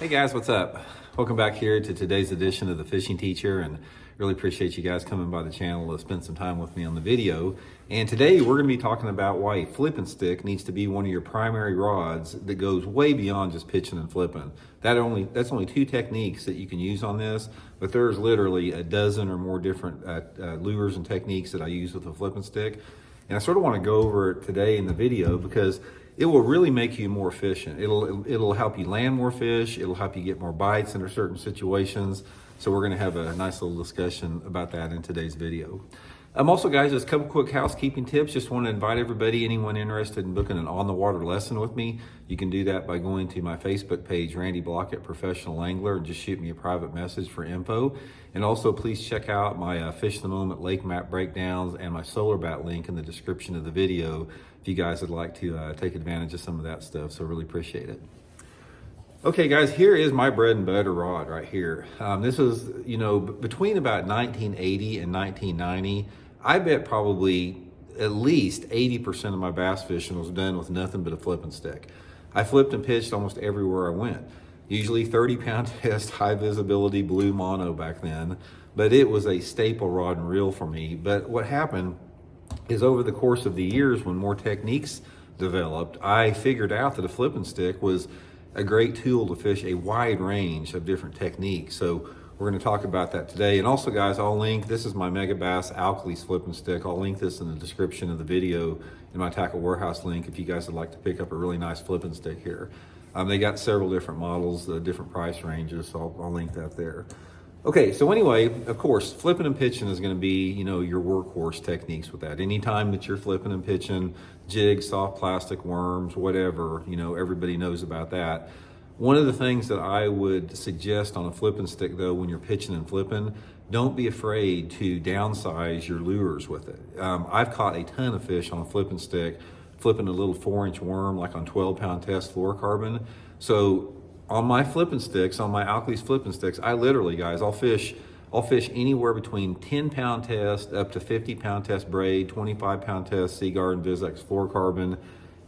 Hey guys, what's up? Welcome back here to today's edition of the Fishing Teacher, and really appreciate you guys coming by the channel to spend some time with me on the video. And today we're going to be talking about why a flipping stick needs to be one of your primary rods that goes way beyond just pitching and flipping. That's only two techniques that you can use on this, but there's literally a dozen or more different lures and techniques that I use with a flipping stick. And I sort of want to go over it today in the video because it will really make you more efficient. It'll help you land more fish. It'll help you get more bites under certain situations. So we're gonna have a nice little discussion about that in today's video. Also guys, just a couple quick housekeeping tips. Just want to invite everybody, anyone interested in booking an on-the-water lesson with me, you can do that by going to my Facebook page, Randy Blaukat Professional Angler, and just shoot me a private message for info. And also please check out my Fish of the Moment lake map breakdowns and my solar bat link in the description of the video if you guys would like to take advantage of some of that stuff. So really appreciate it. Okay guys, here is my bread and butter rod right here. This was, between about 1980 and 1990, I bet probably at least 80% of my bass fishing was done with nothing but a flipping stick. I flipped and pitched almost everywhere I went. Usually 30-pound test, high visibility blue mono back then, but it was a staple rod and reel for me. But what happened is over the course of the years, when more techniques developed, I figured out that a flipping stick was a great tool to fish a wide range of different techniques. So we're going to talk about that today. And also guys, I'll link, this is my Megabass Alkalies flipping stick. I'll link this in the description of the video in my Tackle Warehouse link if you guys would like to pick up a really nice flipping stick here. They got several different models, different price ranges, so I'll link that there. Okay, so anyway, of course, flipping and pitching is going to be, your workhorse techniques with that. Anytime that you're flipping and pitching, jigs, soft plastic, worms, whatever, everybody knows about that. One of the things that I would suggest on a flipping stick, though, when you're pitching and flipping, don't be afraid to downsize your lures with it. I've caught a ton of fish on a flipping stick, flipping a little 4-inch worm, like on 12-pound test fluorocarbon. So on my flipping sticks, on my Alkalies flipping sticks, I literally, guys, I'll fish anywhere between 10-pound test up to 50-pound test braid, 25-pound test Sea Garden Vizex fluorocarbon,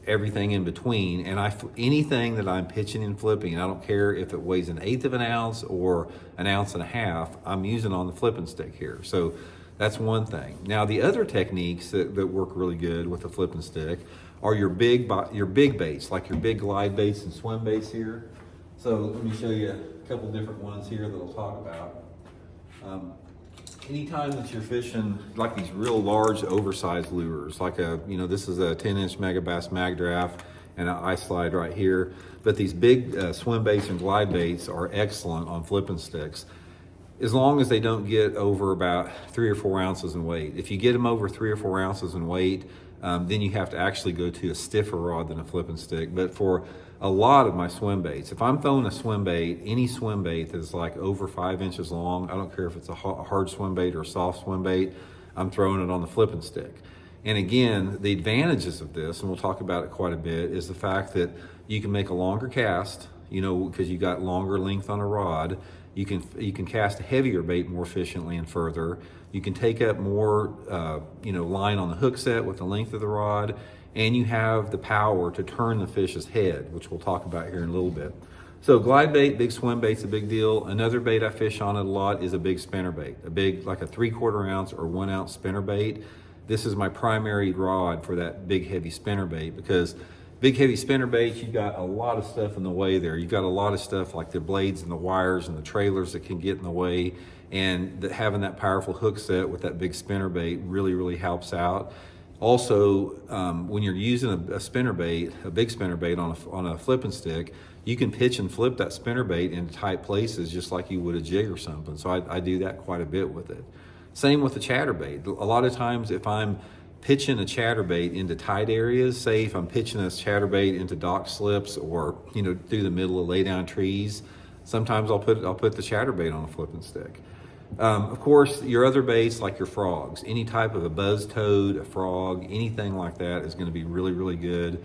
everything in between. And anything that I'm pitching and flipping, and I don't care if it weighs 1/8 of an ounce or 1.5 ounces, I'm using on the flipping stick here. So that's one thing. Now the other techniques that work really good with the flipping stick are your big baits, like your big glide baits and swim baits here. So let me show you a couple different ones here that I'll talk about. Anytime that you're fishing like these real large oversized lures, like this is a 10-inch Megabass mag draft and an ice slide right here. But these big swim baits and glide baits are excellent on flipping sticks, as long as they don't get over about 3 or 4 ounces in weight. If you get them over 3 or 4 ounces in weight, then you have to actually go to a stiffer rod than a flipping stick. But for a lot of my swim baits, if I'm throwing a swim bait, any swim bait that's like over 5 inches long, I don't care if it's a hard swim bait or a soft swim bait, I'm throwing it on the flipping stick. And again, the advantages of this, and we'll talk about it quite a bit, is the fact that you can make a longer cast, because you got longer length on a rod. You can cast a heavier bait more efficiently and further. You can take up more, line on the hook set with the length of the rod, and you have the power to turn the fish's head, which we'll talk about here in a little bit. So glide bait, big swim bait's a big deal. Another bait I fish on it a lot is a big spinner bait, like a 3/4 ounce or 1 ounce spinner bait. This is my primary rod for that big heavy spinner bait, because big heavy spinner baits, you've got a lot of stuff in the way there. You've got a lot of stuff like the blades and the wires and the trailers that can get in the way, and having that powerful hook set with that big spinner bait really, really helps out. Also, when you're using a spinner bait, a big spinner bait on a flipping stick, you can pitch and flip that spinner bait into tight places just like you would a jig or something. So I do that quite a bit with it. Same with the chatterbait. A lot of times if I'm pitching a chatterbait into tight areas, say if I'm pitching a chatterbait into dock slips or through the middle of lay down trees, sometimes I'll put the chatterbait on a flipping stick. Of course, your other baits like your frogs, any type of a buzz toad, a frog, anything like that is going to be really, really good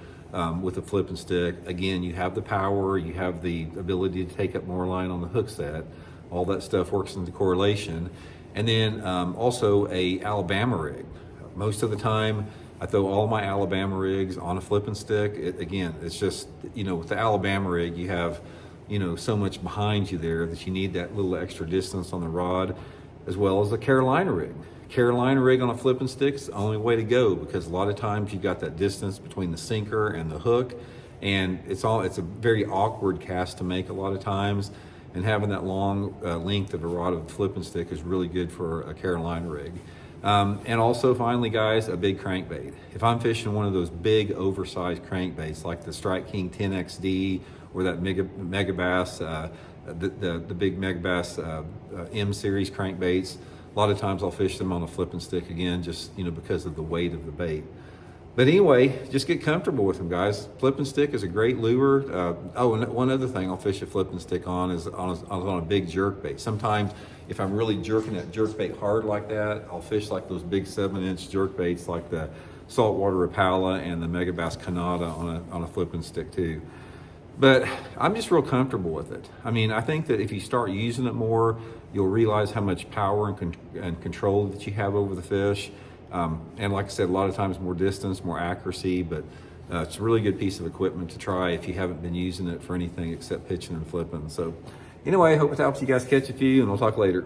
with a flipping stick. Again, you have the power, you have the ability to take up more line on the hook set. All that stuff works into correlation. And then also a Alabama rig. Most of the time, I throw all my Alabama rigs on a flipping stick. Again, it's just, with the Alabama rig, you have so much behind you there that you need that little extra distance on the rod, as well as the Carolina rig. Carolina rig on a flipping stick is the only way to go, because a lot of times you got that distance between the sinker and the hook, and it's a very awkward cast to make a lot of times, and having that long length of a rod of a flipping stick is really good for a Carolina rig. And also, finally, guys, a big crankbait. If I'm fishing one of those big oversized crankbaits like the Strike King 10XD or that Megabass, the big Megabass M series crankbaits, a lot of times I'll fish them on a flipping stick again, just because of the weight of the bait. But anyway, just get comfortable with them, guys. Flipping stick is a great lure. And one other thing I'll fish a flipping stick on is on a big jerk bait. Sometimes if I'm really jerking that jerk bait hard like that, I'll fish like those big 7-inch jerk baits like the Saltwater Rapala and the Megabass Canada on a flipping stick too. But I'm just real comfortable with it. I mean, I think that if you start using it more, you'll realize how much power and control that you have over the fish. And like I said, a lot of times more distance, more accuracy, but it's a really good piece of equipment to try if you haven't been using it for anything except pitching and flipping. So anyway, I hope it helps you guys catch a few, and we'll talk later.